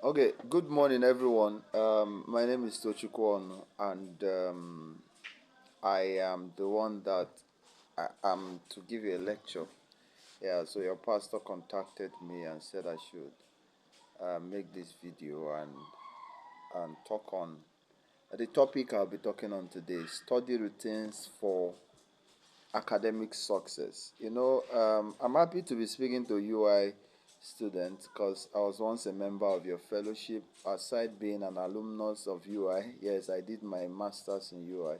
Okay, good morning, everyone. My name is Tochukwu, and I am the one that I am to give you a lecture. Yeah, so your pastor contacted me and said I should make this video and talk on the topic I'll be talking on today: study routines for academic success. I'm happy to be speaking to UI students because I was once a member of your fellowship. Aside being an alumnus of UI, yes, I did my master's in UI,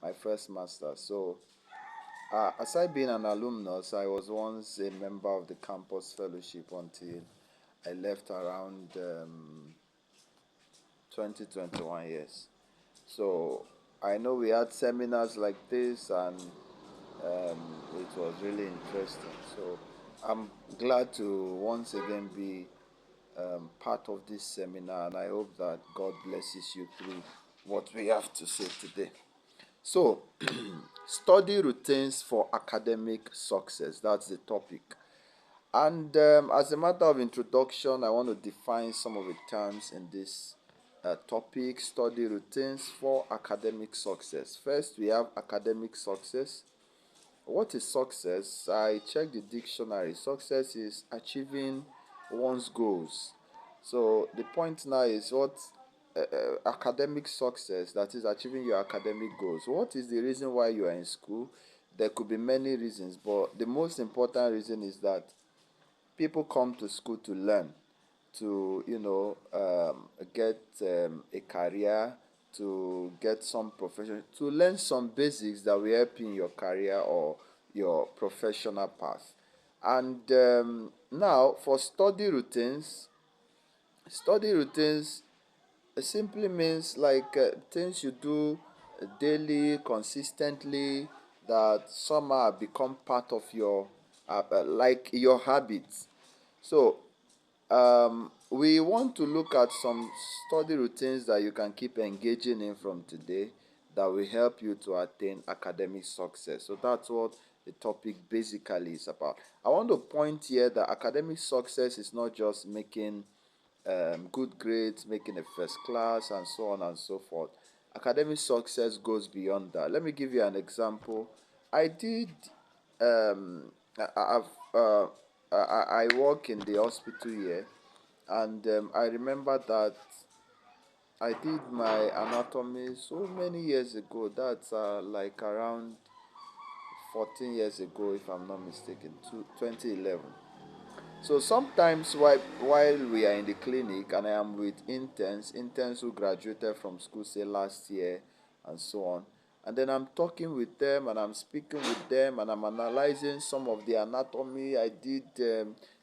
my first master's. So, aside being an alumnus, I was once a member of the campus fellowship until I left around 2021 years. So, I know we had seminars like this and it was really interesting. So I'm glad to once again be part of this seminar, and I hope that God blesses you through what we have to say today. So, study routines for academic success. That's the topic. And as a matter of introduction, I want to define some of the terms in this topic: study routines for academic success. First, we have academic success. What is success? I checked the dictionary. Success is achieving one's goals. So the point now is what academic success, that is achieving your academic goals. What is the reason why you are in school? There could be many reasons, but the most important reason is that people come to school to learn, to get a career, to get some profession, to learn some basics that will help in your career or your professional path. And now for study routines simply means like things you do daily, consistently, that somehow become part of your like your habits. So we want to look at some study routines that you can keep engaging in from today that will help you to attain academic success. So that's what the topic basically is about. I want to point here that academic success is not just making good grades, making a first class, and so on and so forth. Academic success goes beyond that. Let me give you an example. I did, I've, I work in the hospital here, and I remember that I did my anatomy so many years ago. That's like around 14 years ago, if I'm not mistaken, 2011. So sometimes while we are in the clinic and I am with interns who graduated from school, say last year and so on, and then I'm talking with them and I'm speaking with them and I'm analyzing some of the anatomy I did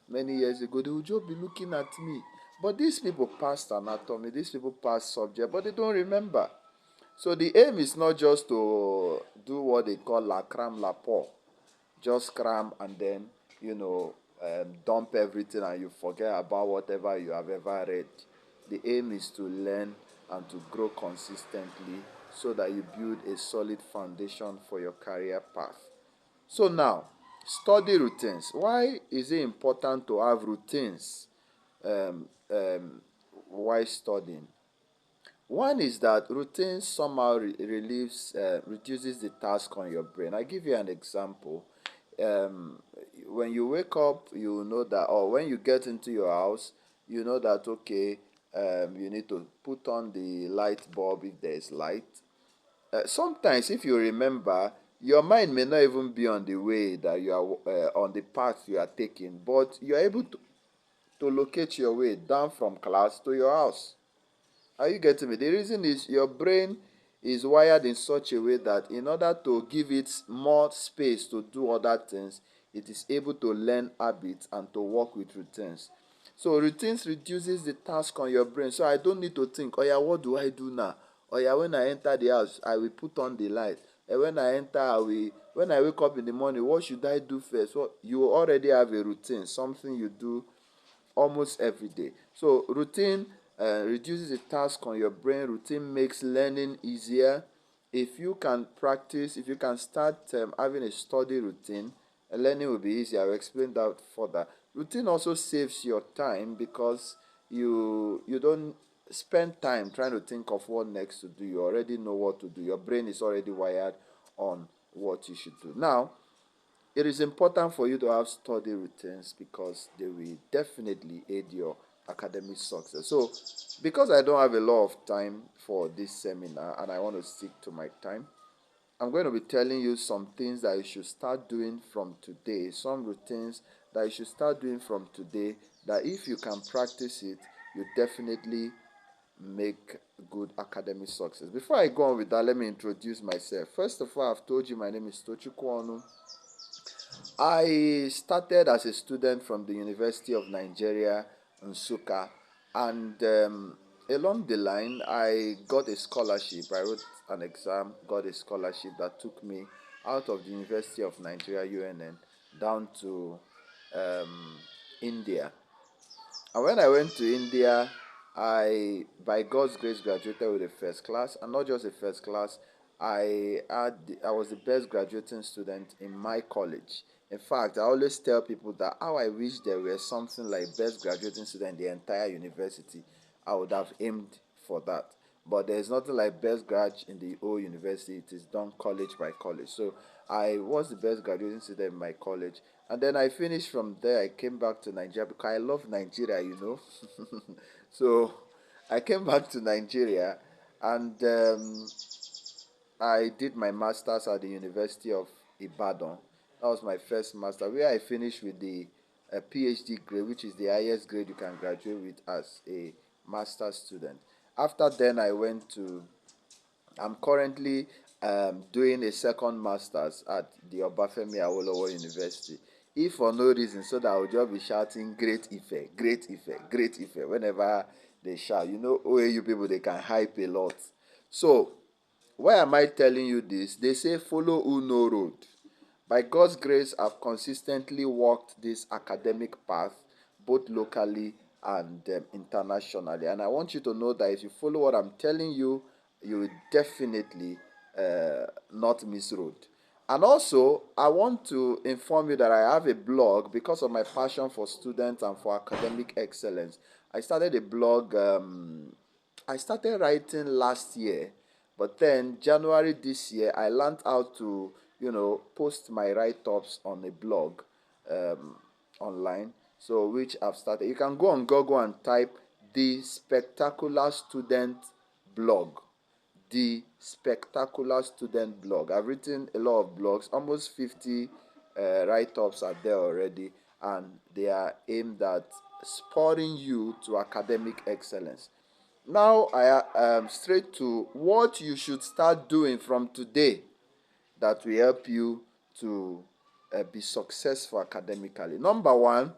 many years ago, they will just be looking at me. But these people passed anatomy, these people passed subject, but they don't remember. So the aim is not just to do what they call la cram la pour, just cram and then dump everything and you forget about whatever you have ever read. The aim is to learn and to grow consistently so that you build a solid foundation for your career path. So now, study routines. Why is it important to have routines while studying? One is that routine somehow reduces the task on your brain. I give you an example. Um, when you wake up, you know that, or when you get into your house, you know that okay, you need to put on the light bulb if there is light. Sometimes, if you remember, your mind may not even be on the way that you are on the path you are taking, but you are able to locate your way down from class to your house. Are you getting me? The reason is your brain is wired in such a way that in order to give it more space to do other things, it is able to learn habits and to work with routines. So routines reduces the task on your brain. So I don't need to think, oh yeah, what do I do now? Oh yeah, when I enter the house, I will put on the light. And when I wake up in the morning, what should I do first? Well, you already have a routine, something you do almost every day. So routine reduces the task on your brain. Routine makes learning easier. If you can practice, if you can start having a study routine, learning will be easier. I'll explain that further. Routine also saves your time because you don't spend time trying to think of what next to do. You already know what to do. Your brain is already wired on what you should do. Now, it is important for you to have study routines because they will definitely aid your academic success. So, because I don't have a lot of time for this seminar and I want to stick to my time, I'm going to be telling you some things that you should start doing from today, some routines that you should start doing from today, that if you can practice it, you definitely make good academic success. Before I go on with that, let me introduce myself. First of all, I've told you my name is Tochukwu Onu. I started as a student from the University of Nigeria, Nsukka, and along the line, I got a scholarship. I wrote an exam, got a scholarship that took me out of the University of Nigeria, UNN, down to um, India. And when I went to India, by God's grace, graduated with a first class, and not just a first class. I was the best graduating student in my college. In fact, I always tell people that how I wish there were something like best graduating student in the entire university. I would have aimed for that. But there's nothing like best grad in the whole university. It is done college by college. So I was the best graduating student in my college. And then I finished from there. I came back to Nigeria because I love Nigeria, So I came back to Nigeria and I did my master's at the University of Ibadan. That was my first master, where I finished with the PhD grade, which is the highest grade you can graduate with as a master's student. After then, I'm currently doing a second master's at the Obafemi Awolowo University. If for no reason, so that I will just be shouting "Great Ife, Great Ife, Great Ife" whenever they shout. OAU people, they can hype a lot. So, why am I telling you this? They say follow who know road. By God's grace, I've consistently walked this academic path, both locally and internationally. And I want you to know that if you follow what I'm telling you, you will definitely not miss road. And also, I want to inform you that I have a blog because of my passion for students and for academic excellence. I started a blog. I started writing last year, but then January this year, I learned how to, post my write-ups on a blog um, online. So which I've started. You can go on Google and type the Spectacular Student blog. The Spectacular Student blog. I've written a lot of blogs, almost 50 write-ups are there already, and they are aimed at spurring you to academic excellence. Now I am straight to what you should start doing from today that will help you to be successful academically. Number one,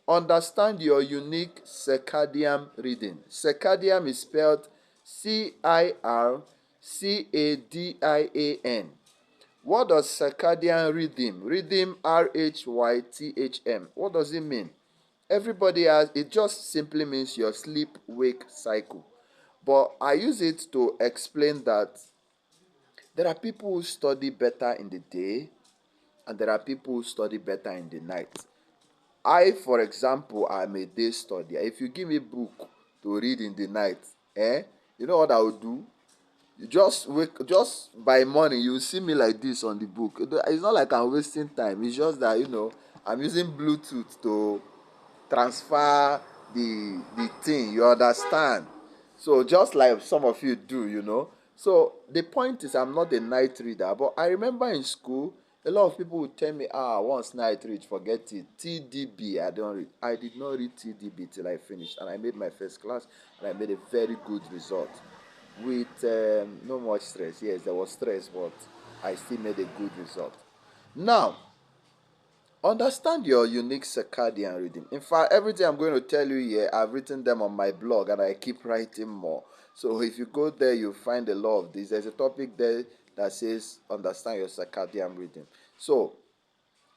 understand your unique circadian rhythm. Circadian is spelled Circadian. What does circadian rhythm? Rhythm, Rhythm. What does it mean? Everybody has it, just simply means your sleep wake cycle. But I use it to explain that there are people who study better in the day and there are people who study better in the night. I, for example, am a day studier. If you give me a book to read in the night, you know what I will do? You just by morning you see me like this on the book. It's not like I'm wasting time. It's just that I'm using Bluetooth to transfer the thing. You understand? So just like some of you do. So the point is, I'm not a night reader, but I remember in school a lot of people would tell me, once night read, forget it. TDB, I don't read. I did not read TDB till I finished, and I made my first class, and I made a very good result with no much stress. Yes, there was stress, but I still made a good result. Now, understand your unique circadian rhythm. In fact, everything I'm going to tell you here, I've written them on my blog and I keep writing more. So if you go there, you'll find a lot of this. There's a topic there that says understand your circadian rhythm. So,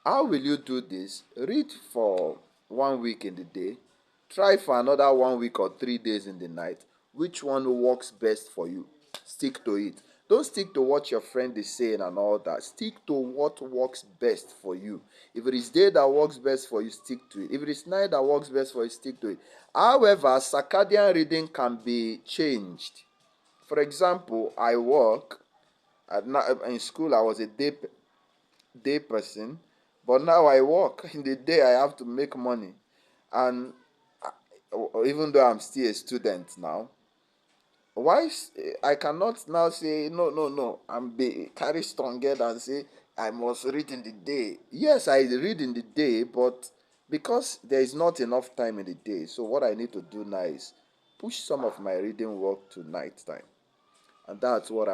how will you do this? Read for 1 week in the day. Try for another 1 week or 3 days in the night. Which one works best for you? Stick to it. Don't stick to what your friend is saying and all that. Stick to what works best for you. If it is day that works best for you, stick to it. If it is night that works best for you, stick to it. However, circadian rhythm can be changed. For example, I work in school. I was a day person, but now I work in the day. I have to make money, and even though I'm still a student now, I cannot now say no. I'm be carry stronger and say I must read in the day. Yes, I read in the day, but because there is not enough time in the day, so what I need to do now is push some of my reading work to night time. And that's what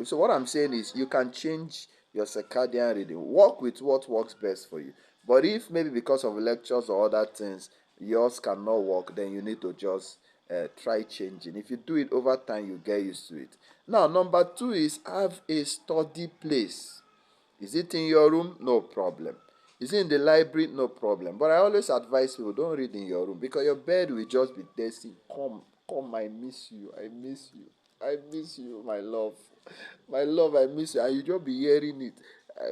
so what I'm saying is you can change your circadian rhythm. Work with what works best for you. But if maybe because of lectures or other things yours cannot work, then you need to just try changing. If you do it over time, you get used to it. Now, number two is have a study place. Is it in your room? No problem. Is it in the library? No problem. But I always advise people, don't read in your room because your bed will just be there saying, come, I miss you, I miss you, I miss you, my love. My love, I miss you. And you just be hearing it.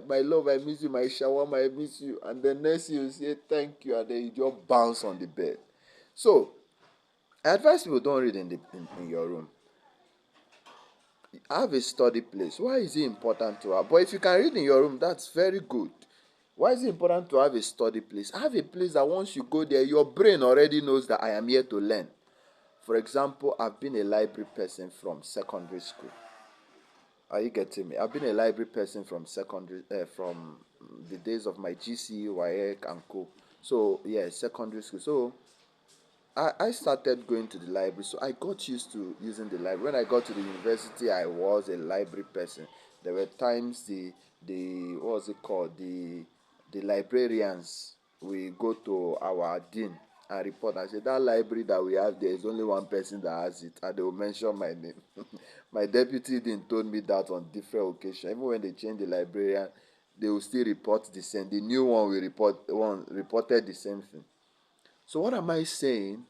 My love, I miss you, my shawarma, I miss you. And the next you say thank you, and then you just bounce on the bed. So, I advise people don't read in your room. Have a study place. Why is it important to have? But if you can read in your room, that's very good. Why is it important to have a study place? Have a place that once you go there, your brain already knows that I am here to learn. For example, I've been a library person from secondary school. Are you getting me? I've been a library person from the days of my GCE, WAEC, and co. So yeah, secondary school. So I started going to the library, so I got used to using the library. When I got to the university, I was a library person. There were times the what was it called, the librarians, we go to our dean and report and say that library that we have there is only one person that has it, and they will mention my name. My deputy dean told me that on different occasions. Even when they changed the librarian, they will still report the same. The new one reported the same thing. So what am I saying?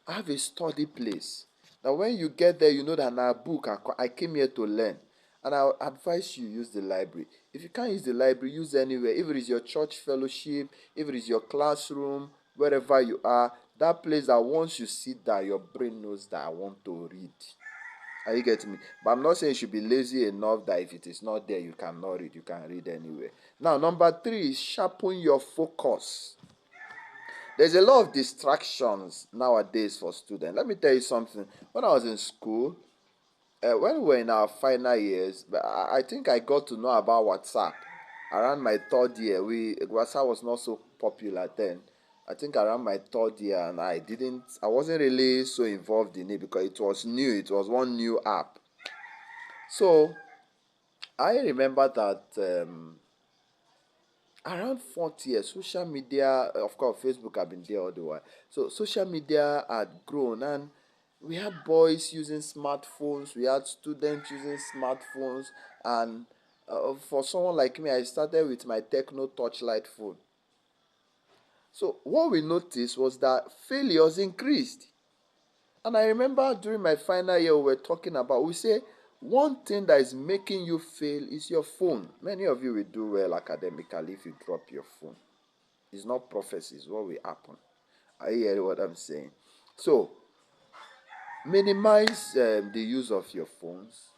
Have a study place. Now when you get there, you know that now book, I came here to learn. And I advise you use the library. If you can't use the library, use anywhere. If it is your church fellowship, if it is your classroom, wherever you are, that place that once you sit there, your brain knows that I want to read. Are you getting me? But I'm not saying you should be lazy enough that if it is not there, you cannot read. You can read anywhere. Now, number three is sharpen your focus. There's a lot of distractions nowadays for students. Let me tell you something. When I was in school, when we were in our final years, I think I got to know about WhatsApp around my third year. WhatsApp was not so popular then. I think around my third year, and I wasn't really so involved in it because it was new. It was one new app. So I remember that around 4 years, social media, of course, Facebook had been there all the while. So social media had grown, and we had boys using smartphones, we had students using smartphones, and for someone like me, I started with my Techno Touchlight phone. So what we noticed was that failures increased. And I remember during my final year, we were talking about, we say, one thing that is making you fail is your phone. Many of you will do well academically if you drop your phone. It's not prophecy, it's what will happen. Are you hearing what I'm saying? So, minimize the use of your phones.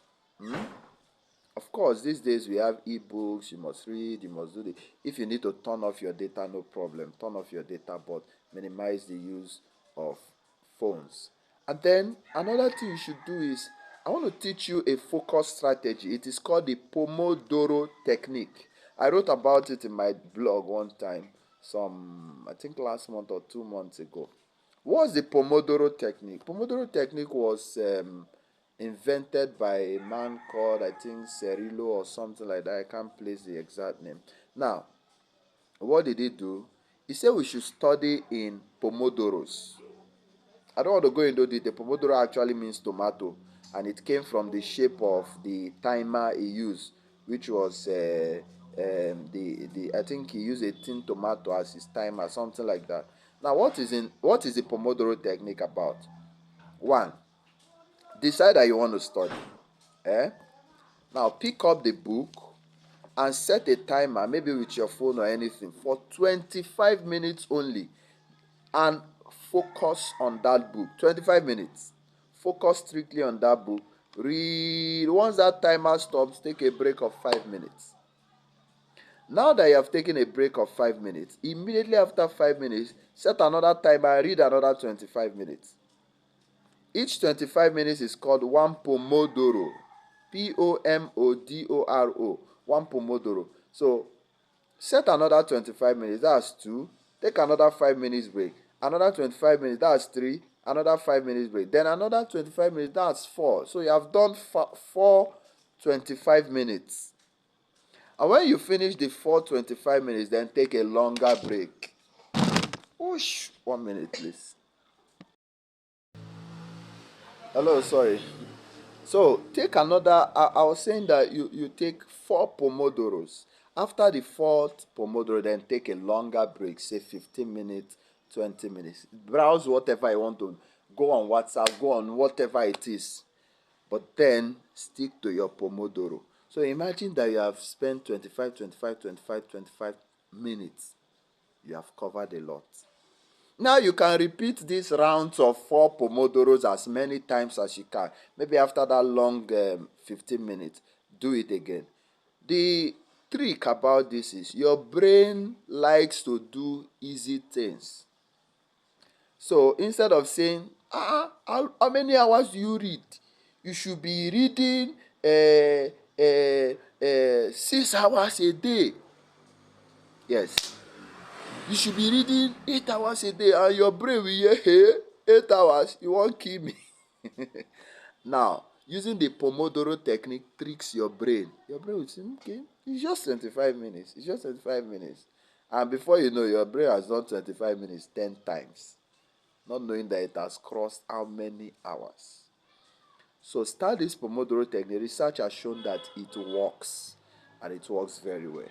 Of course, these days we have e-books, you must read, you must do the. If you need to turn off your data, no problem. Turn off your data, but minimize the use of phones. And then another thing you should do is I want to teach you a focus strategy. It is called the Pomodoro technique. I wrote about it in my blog one time, I think last month or 2 months ago. What's the Pomodoro technique? Pomodoro technique was invented by a man called, I think, Cirillo or something like that. I can't place the exact name. Now, what did he do? He said we should study in Pomodoros. I don't want to go into detail. Pomodoro actually means tomato, and it came from the shape of the timer he used, which was the I think he used a tin tomato as his timer, something like that. Now, what is the Pomodoro technique about? One, decide that you want to study. Eh? Now pick up the book and set a timer, maybe with your phone or anything, for 25 minutes only, and focus on that book. 25 minutes. Focus strictly on that book. Read. Once that timer stops, take a break of 5 minutes. Now that you have taken a break of 5 minutes, immediately after 5 minutes, set another timer and read another 25 minutes. Each 25 minutes is called one Pomodoro. Pomodoro. One Pomodoro. So set another 25 minutes, that's 2. Take another 5 minutes break. Another 25 minutes, that's 3. Another 5 minutes break. Then another 25 minutes, that's 4. So you have done 4 25 minutes. And when you finish the 4 25 minutes, then take a longer break. Whoosh, 1 minute, please. Hello, sorry. So take another. I was saying that you take 4 pomodoros. After the 4th pomodoro, then take a longer break, say 15 minutes, 20 minutes. Browse whatever you want to. Go on WhatsApp, go on whatever it is. But then stick to your pomodoro. So imagine that you have spent 25, 25, 25, 25 minutes. You have covered a lot. Now you can repeat these rounds of 4 pomodoros as many times as you can. Maybe after that long 15 minutes, do it again. The trick about this is your brain likes to do easy things. So instead of saying, how many hours do you read? You should be reading 6 hours a day. Yes. You should be reading 8 hours a day, and your brain will hear, hey, 8 hours, you won't kill me. Now, using the Pomodoro technique tricks your brain. Your brain will say, okay, it's just 25 minutes. It's just 25 minutes. And before you know, your brain has done 25 minutes 10 times, not knowing that it has crossed how many hours. So start this Pomodoro technique. Research has shown that it works, and it works very well.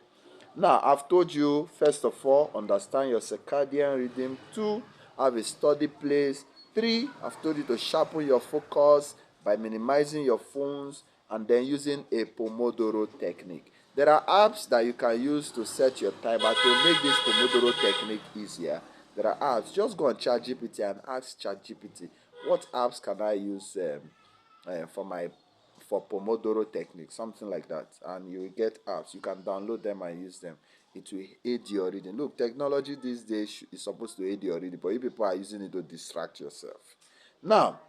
Now, I've told you, first of all, understand your circadian rhythm. 2, have a study place. 3, I've told you to sharpen your focus by minimizing your phones and then using a Pomodoro technique. There are apps that you can use to set your timer to make this Pomodoro technique easier. There are apps. Just go on ChatGPT and ask ChatGPT, what apps can I use for Pomodoro technique, something like that, and you will get apps. You can download them and use them. It will aid your reading. Look, technology these days is supposed to aid your reading, but you people are using it to distract yourself. Now,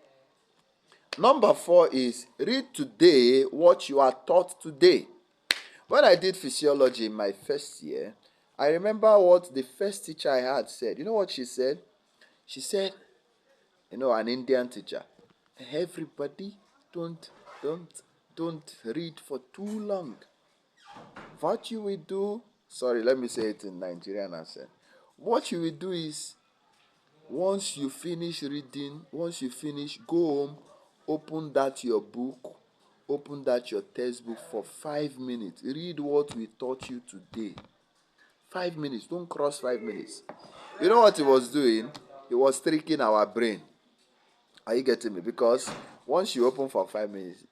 number 4 is read today what you are taught today. When I did physiology in my first year, I remember what the first teacher I had said. You know what she said? She said, an Indian teacher, everybody don't don't read for too long. What you will do, sorry, let me say it in Nigerian accent. What you will do is, once you finish reading, once you finish, go home, open that your book, open that your textbook for 5 minutes. Read what we taught you today. 5 minutes, don't cross 5 minutes. You know what he was doing? He was tricking our brain. Are you getting me? Because once you open for 5 minutes,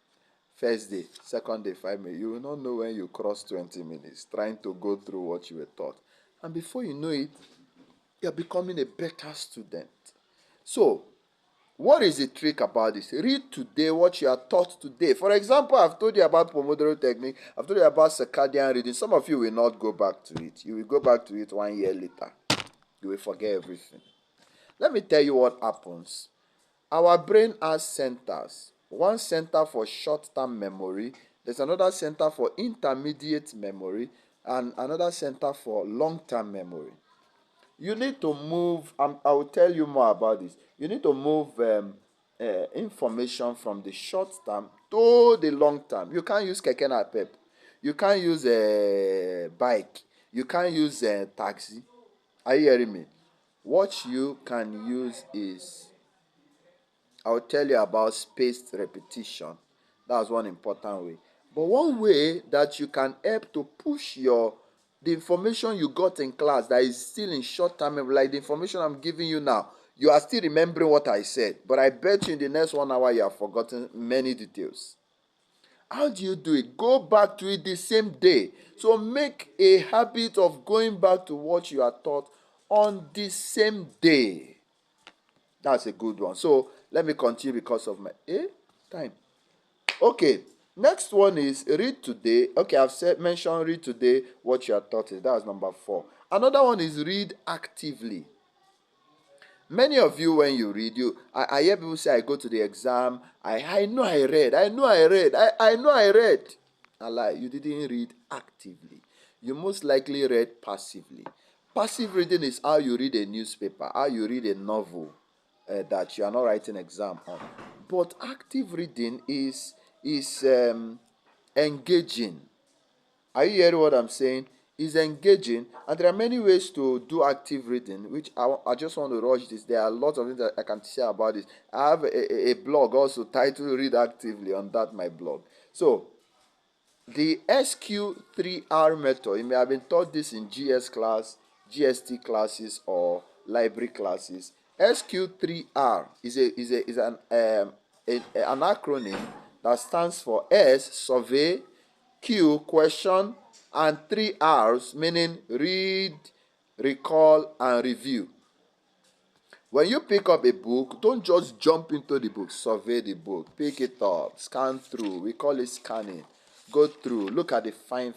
first day, second day, 5 minutes, you will not know when you cross 20 minutes trying to go through what you were taught. And before you know it, you're becoming a better student. So, what is the trick about this? Read today what you are taught today. For example, I've told you about Pomodoro technique. I've told you about circadian reading. Some of you will not go back to it. You will go back to it 1 year later. You will forget everything. Let me tell you what happens. Our brain has centers. One center for short-term memory. There's another center for intermediate memory. And another center for long-term memory. You need to move, I will tell you more about this. You need to move information from the short term to the long term. You can't use keke napep. You can't use a bike. You can't use a taxi. Are you hearing me? What you can use is, I'll tell you about spaced repetition. That's one important way. But one way that you can help to push the information you got in class that is still in short term memory, like the information I'm giving you now, you are still remembering what I said. But I bet you in the next 1 hour you have forgotten many details. How do you do it? Go back to it the same day. So make a habit of going back to what you are taught on the same day. That's a good one. So let me continue because of my time. Okay. Next one is read today. Okay, I've mentioned read today what you are taught. That's number 4. Another one is read actively. Many of you, when you read, I hear people say, I go to the exam, I know I read, I know I read, I know I read. I lie, you didn't read actively. You most likely read passively. Passive reading is how you read a newspaper, how you read a novel that you are not writing exam on. But active reading is engaging. Are you hearing what I'm saying? Is engaging, and there are many ways to do active reading, which I just want to rush this. There are a lot of things that I can share about this. I have a blog also titled Read Actively on that, my blog. So, the SQ3R method, you may have been taught this in GS class, GST classes, or library classes. SQ3R is an acronym that stands for S, survey, Q, question, and 3 R's, meaning read, recall, and review. When you pick up a book, don't just jump into the book. Survey the book. Pick it up. Scan through. We call it scanning. Go through. Look at the fine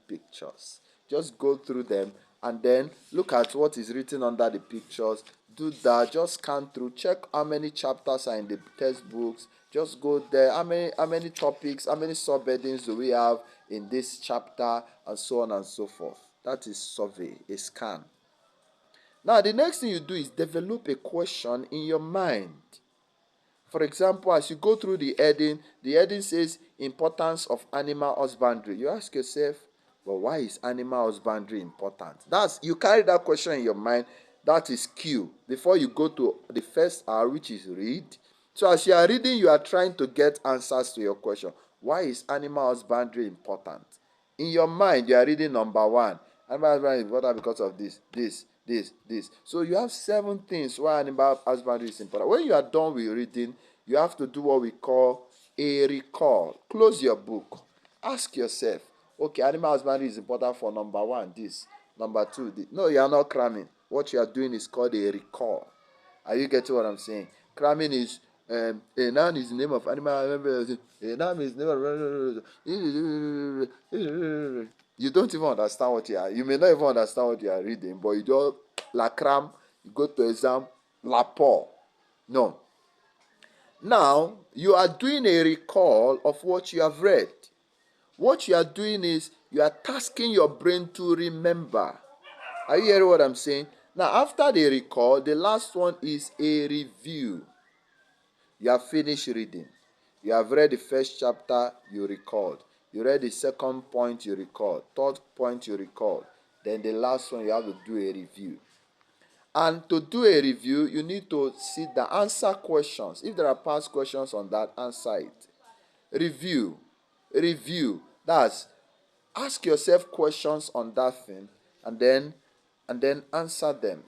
pictures. Just go through them and then look at what is written under the pictures. Do that. Just scan through. Check how many chapters are in the textbooks. Just go there. How many topics, how many subheadings do we have in this chapter, and so on and so forth. That is survey, a scan. Now, the next thing you do is develop a question in your mind. For example, as you go through the heading says importance of animal husbandry. You ask yourself, well, why is animal husbandry important? You carry that question in your mind. That is Q. Before you go to the first R, which is read. So as you are reading, you are trying to get answers to your question. Why is animal husbandry important? In your mind, you are reading number 1. Animal husbandry is important because of this. So you have 7 things why animal husbandry is important. When you are done with reading, you have to do what we call a recall. Close your book. Ask yourself, okay, animal husbandry is important for number 1, this. Number 2, this. No, you are not cramming. What you are doing is called a recall. Are you getting what I'm saying? Cramming is a noun is the name of animal. A noun is the name of. You don't even understand what you are. You may not even understand what you are reading, but you just la cram. You go to exam, la pour. No. Now you are doing a recall of what you have read. What you are doing is you are tasking your brain to remember. Are you hearing what I'm saying? Now, after the recall, the last one is a review. You have finished reading. You have read the first chapter, you recalled. You read the second point, you recalled. Third point, you recalled. Then the last one, you have to do a review. And to do a review, you need to sit down, answer questions. If there are past questions on that, answer it. Review. That's ask yourself questions on that thing and then answer them.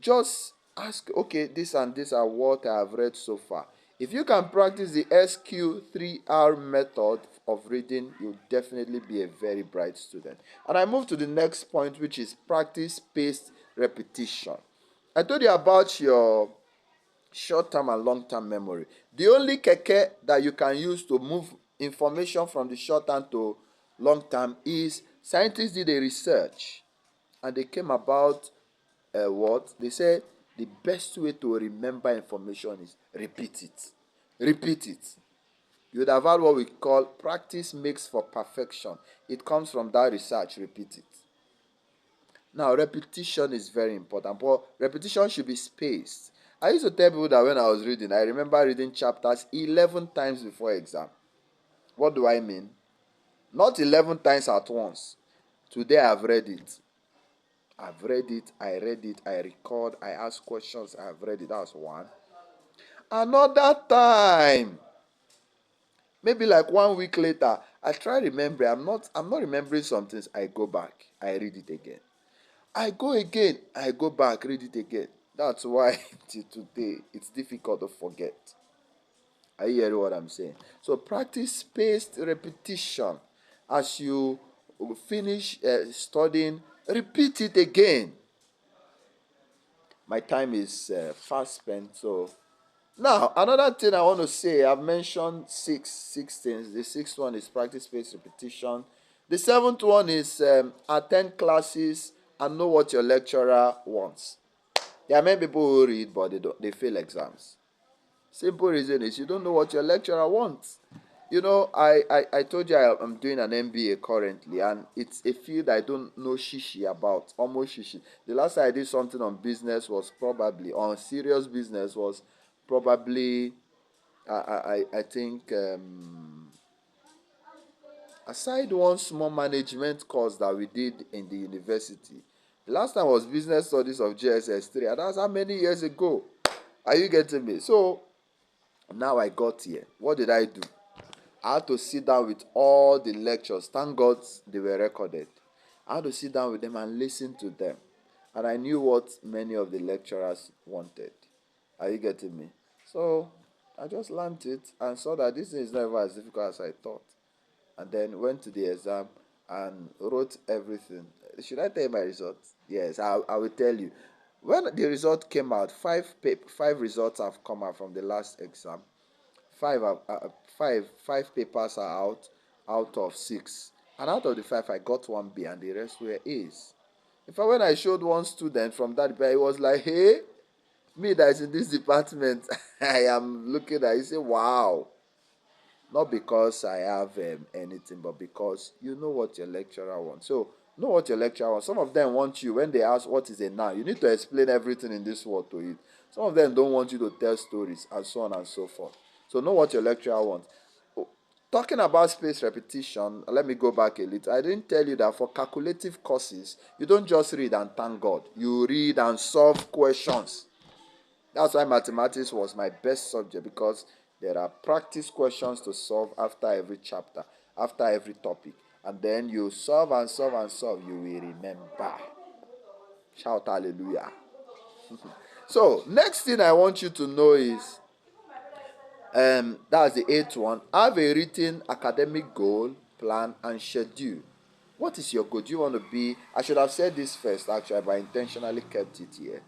Just ask, okay, this and this are what I have read so far. If you can practice the SQ3R method of reading, you'll definitely be a very bright student. And I move to the next point, which is practice spaced repetition. I told you about your short-term and long-term memory. The only keke that you can use to move information from the short-term to long-term is scientists did a research and they came about what? They said the best way to remember information is repeat it. Repeat it. You would have had what we call practice makes for perfection. It comes from that research. Repeat it. Now, repetition is very important, but repetition should be spaced. I used to tell people that when I was reading, I remember reading chapters 11 times before exam. What do I mean? Not 11 times at once. Today I've read it. I read it, I record, I ask questions, I've read it. That's one. Another time, maybe like 1 week later, I try remembering. I'm not remembering some things. I go back, I read it again. I go again, I go back, read it again. That's why till today it's difficult to forget. Are you hearing what I'm saying? So practice spaced repetition. As you finish studying, repeat it again. My time is fast spent, so now another thing I want to say, I've mentioned six things. The sixth one is practice spaced repetition. The seventh one is attend classes and know what your lecturer wants. There are many people who read but they fail exams. Simple reason is you don't know what your lecturer wants. You know, I told you I'm doing an MBA currently, and it's a field I don't know shishi about, almost shishi. The last time I did something on business was probably, on serious business was probably, I think, aside one small management course that we did in the university. The last time was business studies of JSS 3, and that's how many years ago. Are you getting me? So, now I got here. What did I do? I had to sit down with all the lectures. Thank God they were recorded. I had to sit down with them and listen to them. And I knew what many of the lecturers wanted. Are you getting me? So I just learned it and saw that this thing is never as difficult as I thought. And then went to the exam and wrote everything. Should I tell you my results? Yes, I will tell you. When the result came out, five results have come out from the last exam. Five papers are out of six, and out of the five I got one B and the rest were A's. In fact, when I showed one student from that department, he was like, hey, me that is in this department, I am looking at it. He said, wow. Not because I have anything, but because you know what your lecturer wants. So know what your lecturer wants. Some of them want you, when they ask what is a noun, you need to explain everything in this word to it. Some of them don't want you to tell stories, and so on and so forth. So know what your lecturer wants. Talking about spaced repetition, let me go back a little. I didn't tell you that for calculative courses, you don't just read and thank God. You read and solve questions. That's why mathematics was my best subject, because there are practice questions to solve after every chapter, after every topic. And then you solve and solve and solve, you will remember. Shout hallelujah. So, next thing I want you to know is, that's the eighth one. Have a written academic goal, plan, and schedule. What is your goal? Do you want to be? I should have said this first, actually, but I intentionally kept it here.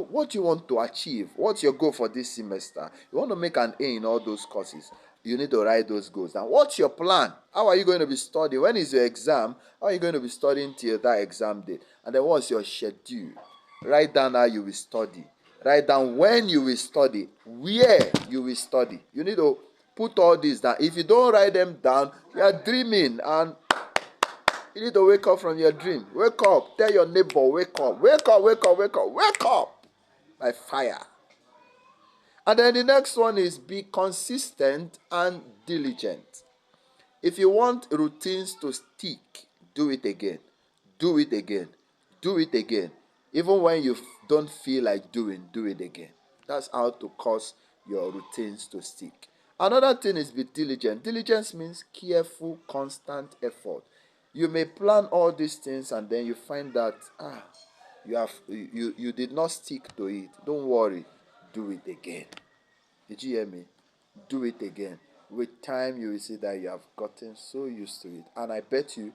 What do you want to achieve? What's your goal for this semester? You want to make an A in all those courses. You need to write those goals down. What's your plan? How are you going to be studying? When is your exam? How are you going to be studying till that exam date? And then what's your schedule? Write down how you will study. Write down when you will study, where you will study. You need to put all this down. If you don't write them down, you are dreaming, and you need to wake up from your dream. Wake up. Tell your neighbor, wake up. Wake up, wake up, wake up. Wake up by fire. And then the next one is be consistent and diligent. If you want routines to stick, do it again. Do it again. Do it again. Even when you don't feel like do it again. That's how to cause your routines to stick. Another thing is be diligent. Diligence means careful, constant effort. You may plan all these things and then you find that you did not stick to it. Don't worry. Do it again. Did you hear me? Do it again. With time, you will see that you have gotten so used to it. And I bet you,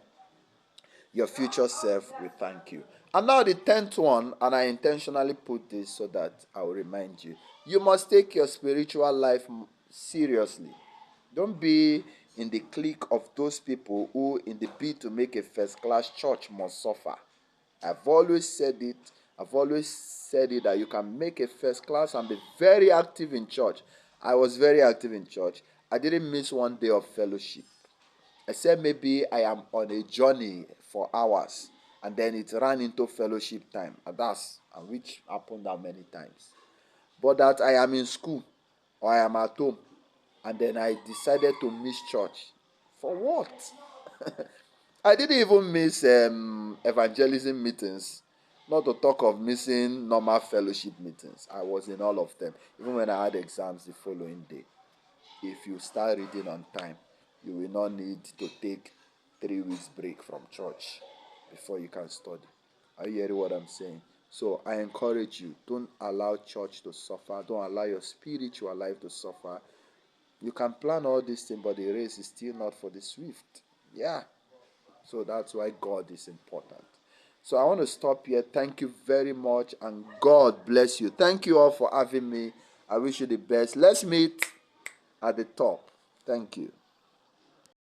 your future self will thank you. And now the 10th one, and I intentionally put this so that I will remind you. You must take your spiritual life seriously. Don't be in the clique of those people who, in the bid to make a first class church, must suffer. I've always said it. I've always said it that you can make a first class and be very active in church. I was very active in church. I didn't miss one day of fellowship. I said maybe I am on a journey for hours, and then it ran into fellowship time. And which happened that many times. But that I am in school or I am at home, and then I decided to miss church. For what? I didn't even miss evangelism meetings, not to talk of missing normal fellowship meetings. I was in all of them, even when I had exams the following day. If you start reading on time, you will not need to take 3 weeks break from church before you can study. Are you hearing what I'm saying? So I encourage you, don't allow church to suffer. Don't allow your spiritual life to suffer. You can plan all these things, but the race is still not for the swift. Yeah. So that's why God is important. So I want to stop here. Thank you very much, and God bless you. Thank you all for having me. I wish you the best. Let's meet at the top. Thank you.